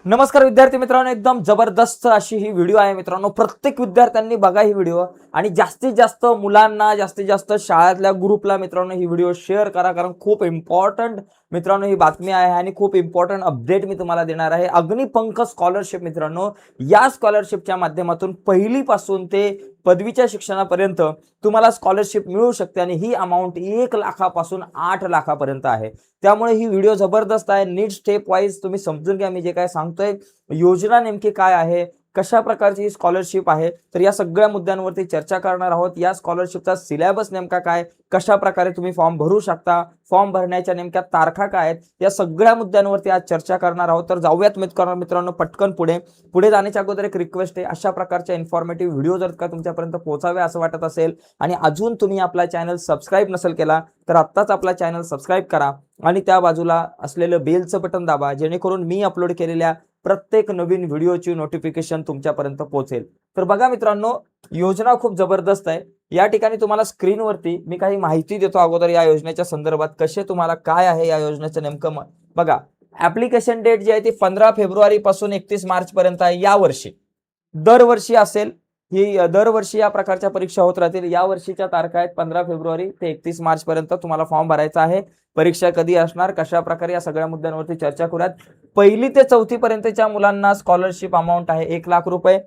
नमस्कार विद्यार्थी मित्रांनो, एकदम जबरदस्त अशी ही व्हिडिओ आहे मित्रांनो. प्रत्येक विद्यार्थ्यांनी बघा ही व्हिडिओ आणि जास्तीत जास्त मुलांना, जास्तीत जास्त शाळेतल्या ग्रुपला मित्रांनो ही व्हिडिओ शेअर करा, कारण खूप इम्पॉर्टंट मित्रांनो ही बातमी आहे आणि खूप इम्पॉर्टंट अपडेट मी तुम्हाला देणार आहे. अग्निपंख स्कॉलरशिप मित्रांनो, या स्कॉलरशिपच्या माध्यमातून पहिलीपासून ते पदवीच्या शिक्षणापर्यंत तुम्हाला स्कॉलरशिप मिळू शकते आणि ही अमाऊंट 1 लाखापासून 8 लाखापर्यंत आहे. त्यामुळे ही व्हिडिओ जबरदस्त आहे. नीट स्टेप वाईज तुम्ही समजून घ्या मी जे काय सांगतोय. योजना नेमकी काय आहे, कशा प्रकारची स्कॉलरशिप आहे, तर या सगळ्या मुद्द्यांवरती चर्चा करणार आहोत. या स्कॉलरशिपचा सिलेबस नेमका काय, कशा प्रकारे तुम्ही फॉर्म भरू शकता, फॉर्म भरण्याच्या नेमक्या तारखा काय आहेत, या सगळ्या मुद्द्यांवरती आज चर्चा करणार आहोत. तर जाऊयात मित्रांनो पटकन पुढे जाण्याच्या अगोदर एक रिक्वेस्ट आहे, अशा प्रकारच्या इन्फॉर्मेटिव्ह व्हिडिओ जर का तुमच्यापर्यंत पोहोचावे असं वाटत असेल आणि अजून तुम्ही आपला चॅनल सबस्क्राईब नसेल केला तर आत्ताच आपला चॅनल सबस्क्राईब करा आणि त्या बाजूला असलेलं बेलचं बटन दाबा, जेणेकरून मी अपलोड केलेल्या प्रत्येक नवीन व्हिडिओची नोटिफिकेशन तुमच्यापर्यंत पोहोचेल. तर बघा मित्रांनो, योजना खूप जबरदस्त आहे. या ठिकाणी तुम्हाला स्क्रीनवरती मी काही माहिती देतो अगोदर या योजनेच्या संदर्भात, कसे तुम्हाला काय आहे या योजनेचं नेमकं. बघा, ऍप्लिकेशन डेट जी आहे ती 15 फेब्रुवारी पासून 31 मार्च पर्यंत आहे. यावर्षी दरवर्षी असेल, ही दरवर्षी या प्रकारच्या परीक्षा होत राहतील. या वर्षीच्या तारखा आहेत 15 फेब्रुवारी ते 31 मार्च पर्यंत तुम्हाला फॉर्म भरायचा आहे. परीक्षा कधी असणार, कशा प्रकारे, या सगळ्या मुद्द्यांवरती चर्चा करूयात. 1ली ते 4थी पर्यंतच्या मुलांना स्कॉलरशिप अमाऊंट आहे 1 लाख रुपये.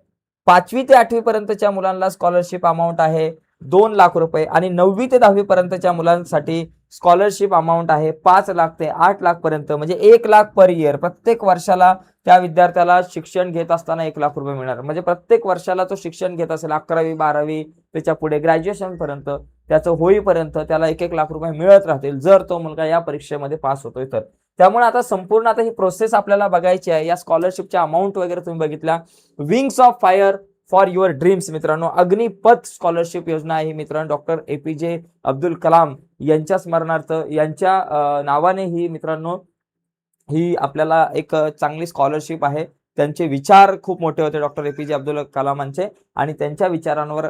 5वी ते 8वी पर्यंतच्या मुलांना स्कॉलरशिप अमाऊंट आहे 2 लाख रुपये आणि 9वी ते 10वी पर्यंतच्या मुलांसाठी स्कॉलरशिप अमाऊंट आहे 5 लाख ते 8 लाख पर्यंत, म्हणजे 1 लाख पर इयर. प्रत्येक वर्षाला त्या विद्यार्थ्याला शिक्षण घेत असताना 1 लाख रुपये मिळणार. म्हणजे प्रत्येक वर्षाला तो शिक्षण घेत असेल 11वी 12वी त्याच्या पुढे ग्रॅज्युएशन पर्यंत, त्याचं होईपर्यंत त्याला 1 लाख रुपये मिळत राहतील, जर तो मुलगा या परीक्षेमध्ये पास होतोय तर. त्यामुळे आता संपूर्ण ही प्रोसेस आपल्याला बघायची आहे. या स्कॉलरशिपच्या अमाऊंट वगैरे तुम्ही बघितल्या. Wings of fire for your dreams मित्रांनो, अग्निपथ स्कॉलरशिप योजना आहे मित्रांनो. डॉक्टर APJ अब्दुल कलाम यांच्या स्मरणार्थ, यांच्या नावाने ही मित्रांनो ही आपल्याला एक चांगली स्कॉलरशिप आहे. त्यांचे विचार खूप मोठे होते डॉक्टर APJ अब्दुल कलामांचे आणि त्यांच्या विचारांवर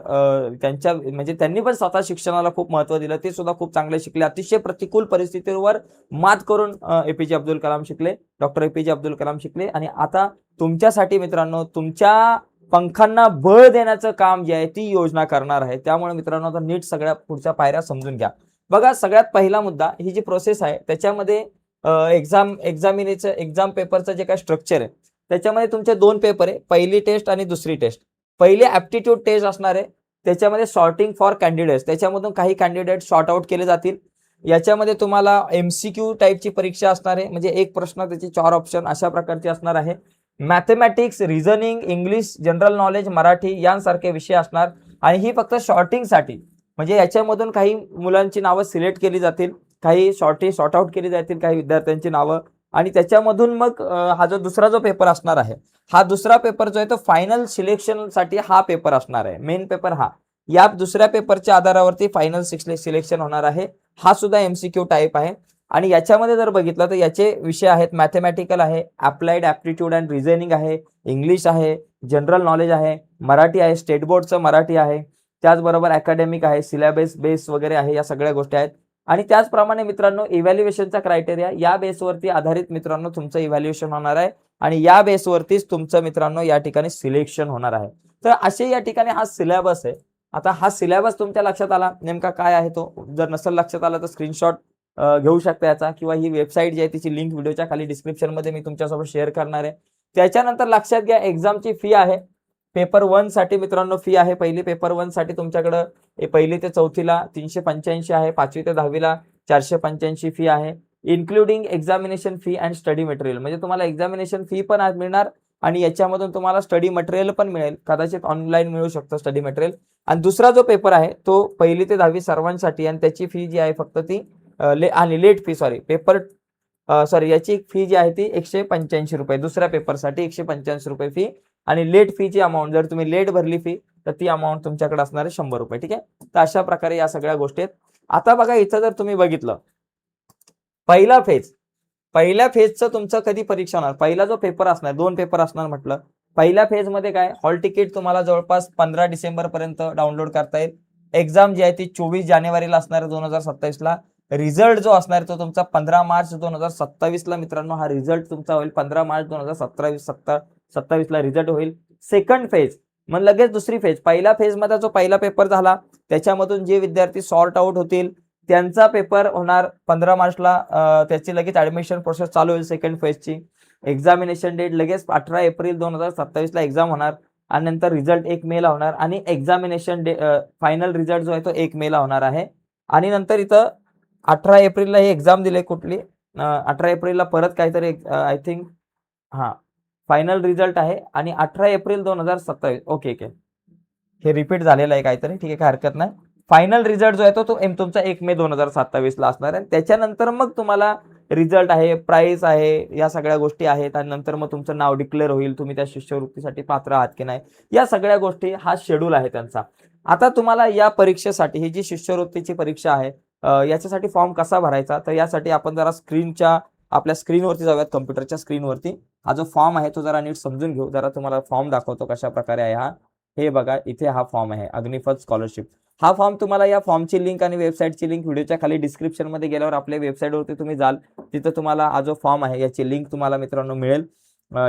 त्यांच्या म्हणजे त्यांनी पण स्वतः शिक्षणाला खूप महत्त्व दिलं. ते सुद्धा खूप चांगले शिकले. अतिशय प्रतिकूल परिस्थितीवर मात करून APJ अब्दुल कलाम शिकले, डॉक्टर APJ अब्दुल कलाम शिकले. आणि आता तुमच्यासाठी मित्रांनो, तुमच्या पंखांना बळ देण्याचं काम जे आहे ती योजना करणार आहे. त्यामुळे मित्रांनो आता नीट सगळ्या पुढच्या पायऱ्या समजून घ्या. बघा, सगळ्यात पहिला मुद्दा, ही जी प्रोसेस आहे त्याच्यामध्ये एक्झाम पेपरचं जे काय स्ट्रक्चर आहे त्याच्यामध्ये तुमचे 2 पेपर आहे, पहिली टेस्ट आणि दुसरी टेस्ट. पहिली ऍप्टिट्यूड टेस्ट असणार आहे, त्याच्यामध्ये सॉर्टिंग फॉर कॅन्डिडेट्स, त्याच्यामधून काही कॅन्डिडेट सॉर्ट आउट केले जातील. याच्यामध्ये तुम्हाला MCQ टाईपची परीक्षा असणार आहे, म्हणजे एक प्रश्न त्याचे 4 ऑप्शन अशा प्रकारचे असणार आहे. Mathematics, reasoning, English, general knowledge, Marathi यांसारखे विषय असणार. आणि ही फक्त शॉर्टिंगसाठी, म्हणजे याच्यामधून काही मुलांची नावं सिलेक्ट केली जातील, काही सॉर्ट आउट केली जातील काही विद्यार्थ्यांची नावं, आणि त्याच्यामधून मग हा जो दुसरा जो पेपर असणार आहे, हा दुसरा पेपर जो आहे तो फायनल सिलेक्शनसाठी हा पेपर असणार आहे. मेन पेपर हा, या दुसऱ्या पेपरच्या आधारावरती फायनल सिलेक्शन होणार आहे. हा सुद्धा MCQ टाईप आहे. आणि याच्यामध्ये जर बघितलं तर याचे विषय आहेत, मॅथमॅटिकल आहे, अप्लाइड ॲप्टिट्यूड अँड रिझनिंग आहे, इंग्लिश आहे, जनरल नॉलेज आहे, मराठी आहे, स्टेट बोर्डचं मराठी आहे, त्याचबरोबर अकॅडमिक आहे, सिलेबस बेस वगैरे आहे, या सगळ्या गोष्टी आहेत. आणि त्याचप्रमाणे मित्रांनो इव्हॅल्युएशनचा क्रायटेरिया, या बेसवरती आधारित मित्रांनो तुमचं इव्हॅल्युएशन होणार आहे आणि या बेसवरतीच तुमचं मित्रांनो या ठिकाणी सिलेक्शन होणार आहे. तर असे या ठिकाणी हा सिलेबस आहे. आता हा सिलेबस तुमच्या लक्षात आला नेमका काय आहे तो, जर नसेल लक्षात आला तर स्क्रीनशॉट घेऊ शकता याचा, किंवा ही वेबसाईट जी आहे तिची लिंक व्हिडिओच्या खाली डिस्क्रिप्शन मध्ये मी तुमच्यासोबत शेअर करणार आहे. त्याच्यानंतर लक्षात घ्या, एक्झामची फी आहे. पेपर 1 साठी मित्रांनो फी आहे. पहिली पेपर 1 साठी तुमच्याकडं 1ली ते 4थीला 385 आहे, 5वी ते 10वीला 485 फी आहे, including examination fee and study material. म्हणजे तुम्हाला एक्झामिनेशन फी पण आज मिळणार आणि याच्यामधून तुम्हाला स्टडी मटेरियल पण मिळेल, कदाचित ऑनलाईन मिळू शकतं स्टडी मटेरियल. आणि दुसरा जो पेपर आहे तो 1ली ते 10वी सर्वांसाठी, आणि त्याची फी जी आहे फक्त ती आणि लेट फी याची फी जी आहे ती 185 रुपये, दुसऱ्या पेपरसाठी 185 रुपये फी. आणि लेट फीची अमाऊंट, जर तुम्ही लेट भरली फी तर ती अमाऊंट तुमच्याकडे असणार आहे 100 रुपये. ठीक आहे, तर अशा प्रकारे या सगळ्या गोष्टी आहेत. आता बघा, इथं जर तुम्ही बघितलं पहिला फेज, पहिल्या फेजचं तुमचं कधी परीक्षा होणार, पहिला जो पेपर असणार, 2 पेपर असणार म्हटलं. पहिल्या फेज मध्ये काय, हॉल तिकीट तुम्हाला जवळपास 15 डिसेंबर पर्यंत डाउनलोड करता येईल. एक्झाम जी आहे ती 24 जानेवारीला असणार आहे 2027 ला. रिझल्ट जो असणार तो तुमचा 15 मार्च 2027 ला मित्रांनो हा रिझल्ट तुमचा होईल. 15 मार्च 2027 ला रिझल्ट होईल. सेकंड फेज मग लगेच दुसरी फेज. पहिला फेज मध्ये जो पहिला पेपर झाला त्याच्यामधून जे विद्यार्थी सॉर्ट आउट होतील त्यांचा पेपर होणार 15 मार्चला. त्याची लगेच ऍडमिशन प्रोसेस चालू होईल सेकंड फेजची. एक्झामिनेशन डेट लगेच 18 एप्रिल 2027 ला एक्झाम होणार आणि नंतर रिझल्ट 1 मे ला होणार आणि एक्झामिनेशन फायनल रिझल्ट जो आहे तो 1 मे ला होणार आहे. आणि नंतर इथं 18 एप्रिलला ही एक्झाम दिली कुठली 18 एप्रिलला परत काहीतरी आय थिंक हा फायनल रिझल्ट आहे आणि 18 एप्रिल 2027. ओके ओके हे रिपीट झालेलं आहे काहीतरी, ठीक आहे काय हरकत नाही. फायनल रिझल्ट जो आहे तो तुमचा 1 मे 2027 ला असणार आहे. त्याच्यानंतर मग तुम्हाला रिझल्ट आहे, प्राइस आहे, या सगळ्या गोष्टी आहेत आणि नंतर मग तुमचं नाव डिक्लेअर होईल, तुम्ही त्या शिष्यवृत्तीसाठी पात्र आहात की नाही, या सगळ्या गोष्टी हा शेड्यूल आहे त्यांचा. आता तुम्हाला या परीक्षेसाठी ही जी शिष्यवृत्तीची परीक्षा आहे याच्यासाठी फॉर्म कसा भरायचा, तर यासाठी आपण जरा आपल्या स्क्रीनवरती जाऊयात, कम्प्युटरच्या स्क्रीनवरती. हा जो फॉर्म आहे तो जरा नीट समजून घेऊ. जरा तुम्हाला फॉर्म दाखवतो कशा प्रकारे आहे हा. हे बघा इथे हा फॉर्म आहे अग्निपथ स्कॉलरशिप. हा फॉर्म तुम्हाला या फॉर्मची लिंक आणि वेबसाईटची लिंक व्हिडिओच्या खाली डिस्क्रिप्शन मध्ये गेल्यावर आपल्या वेबसाईटवरती तुम्ही जाल, तिथं तुम्हाला हा जो फॉर्म आहे याची लिंक तुम्हाला मित्रांनो मिळेल.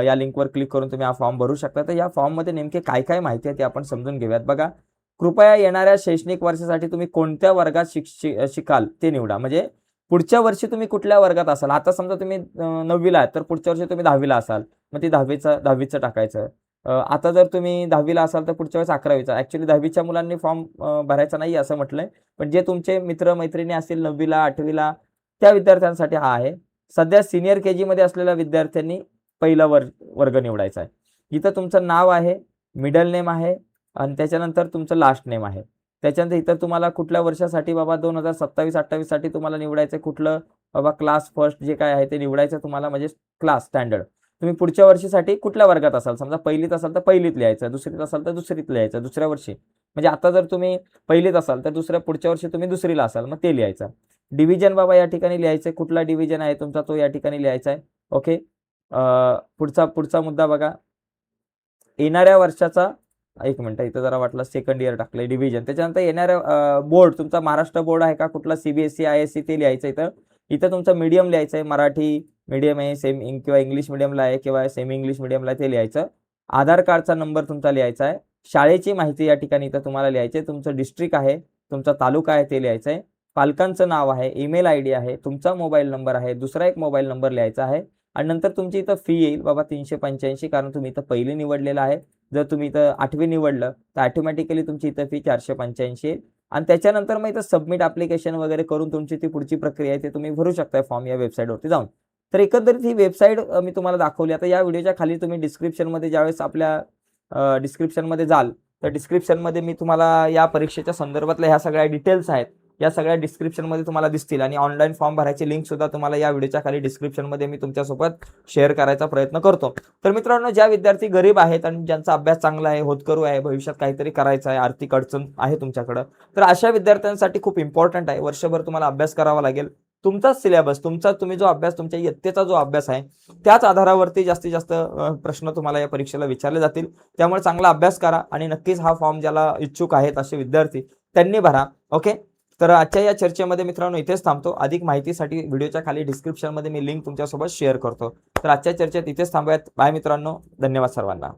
या लिंकवर क्लिक करून तुम्ही हा फॉर्म भरू शकता. तर या फॉर्म मध्ये नेमके काय काय माहिती आहे ते आपण समजून घेऊयात. बघा, कृपया येणाऱ्या शैक्षणिक वर्षासाठी तुम्ही कोणत्या वर्गात शिकाल ते निवडा. म्हणजे पुढच्या वर्षी तुम्ही कुठल्या वर्गात असाल. आता समजा तुम्ही 9वीला आहात तर पुढच्या वर्षी तुम्ही 10वीला असाल, मग ती 10वीचं टाकायचं. आता जर तुम्ही 10वीला असाल तर पुढच्या वेळेस 11वीचा. ऍक्च्युली 10वीच्या मुलांनी फॉर्म भरायचा नाही असं म्हटलंय, पण जे तुमचे मित्र मैत्रिणी असतील 9वीला 8वीला त्या विद्यार्थ्यांसाठी हा आहे. सध्या सिनियर केजी मध्ये असलेल्या विद्यार्थ्यांनी पहिला वर्ग निवडायचा आहे. इथं तुमचं नाव आहे, मिडल नेम आहे आणि त्याच्यानंतर तुमचं लास्ट नेम आहे. त्याच्यानंतर इथं तुम्हाला कुठल्या वर्षासाठी बाबा 2027-28 साठी तुम्हाला निवडायचं कुठलं बाबा क्लास फर्स्ट जे काय आहे ते निवडायचं तुम्हाला, म्हणजे क्लास स्टँडर्ड. तुम्ही पुढच्या वर्षीसाठी कुठल्या वर्गात असाल, समजा पहिलीत असाल तर पहिलीत लिहायचं, दुसरीत असाल तर दुसरीत लिहायचं दुसऱ्या वर्षी. म्हणजे आता जर तुम्ही पहिलीत असाल तर पुढच्या वर्षी तुम्ही दुसरीला असाल मग ते लिहायचं. डिव्हिजन बाबा या ठिकाणी लिहायचं, कुठला डिव्हिजन आहे तुमचा तो या ठिकाणी लिहायचा आहे. ओके. पुढचा मुद्दा बघा, येणाऱ्या वर्षाचा, एक मिनिट इथं जरा वाटलं सेकंड इयर टाकलंय डिव्हिजन. त्याच्यानंतर येणाऱ्या बोर्ड तुमचा महाराष्ट्र बोर्ड आहे का, कुठला CBSE ISC ते लिहायचं. इथं तुमचं मीडियम लिहायचं आहे, मराठी मीडियम आहे किंवा इंग्लिश मिडियमला आहे किंवा सेमी इंग्लिश मिडियमला ते लिहायचं. आधार कार्डचा नंबर तुमचा लिहायचा आहे. शाळेची माहिती या ठिकाणी इथं तुम्हाला लिहायची आहे. तुमचं डिस्ट्रिक्ट आहे, तुमचा तालुका आहे ते लिहायचं आहे. पालकांचं नाव आहे, ईमेल ID आहे, तुमचा मोबाईल नंबर आहे, दुसरा एक मोबाईल नंबर लिहायचा आहे. आणि नंतर तुमची इथं फी येईल बाबा 385, कारण तुम्ही इथं पहिली निवडलेलं आहे. जर तुम्ही इथं 8वी निवडलं तर ऑटोमॅटिकली तुमची इथं फी 485 येईल. आणि त्याच्यानंतर मग इथं सबमिट ॲप्लिकेशन वगैरे करून तुमची ती पुढची प्रक्रिया आहे ते तुम्ही भरू शकता फॉर्म या वेबसाईटवरती जाऊन. तर एकंदरीत ही वेबसाईट मी तुम्हाला दाखवली. आता या व्हिडिओच्या खाली तुम्ही डिस्क्रिप्शनमध्ये ज्यावेळेस आपल्या डिस्क्रिप्शनमध्ये जाल तर डिस्क्रिप्शनमध्ये मी तुम्हाला या परीक्षेच्या संदर्भातल्या ह्या सगळ्या डिटेल्स आहेत या सगळ्या डिस्क्रिप्शनमध्ये तुम्हाला दिसतील. आणि ऑनलाईन फॉर्म भरायची लिंक सुद्धा तुम्हाला या व्हिडिओच्या खाली डिस्क्रिप्शनमध्ये मी तुमच्यासोबत शेअर करायचा प्रयत्न करतो. तर मित्रांनो, ज्या विद्यार्थी गरीब आहेत आणि ज्यांचा अभ्यास चांगला आहे, होतकरू आहे, भविष्यात काहीतरी करायचं आहे, आर्थिक अडचण आहे तुमच्याकडं, तर अशा विद्यार्थ्यांसाठी खूप इम्पॉर्टंट आहे. वर्षभर तुम्हाला अभ्यास करावा लागेल. तुमचाच सिलेबस, तुम्ही जो अभ्यास, तुमच्या इयत्तेचा जो अभ्यास आहे त्याच आधारावरती जास्तीत जास्त प्रश्न तुम्हाला या परीक्षेला विचारले जातील. त्यामुळे चांगला अभ्यास करा आणि नक्कीच हा फॉर्म ज्याला इच्छुक आहेत असे विद्यार्थी त्यांनी भरा. ओके. तर आजच्या या चर्चेमध्ये मित्रांनो इथेच थांबतो. अधिक माहितीसाठी व्हिडिओच्या खाली डिस्क्रिप्शनमध्ये मी लिंक तुमच्यासोबत शेअर करतो. तर आजच्या चर्चेत इथेच थांबूयात. बाय मित्रांनो, धन्यवाद सर्वांना.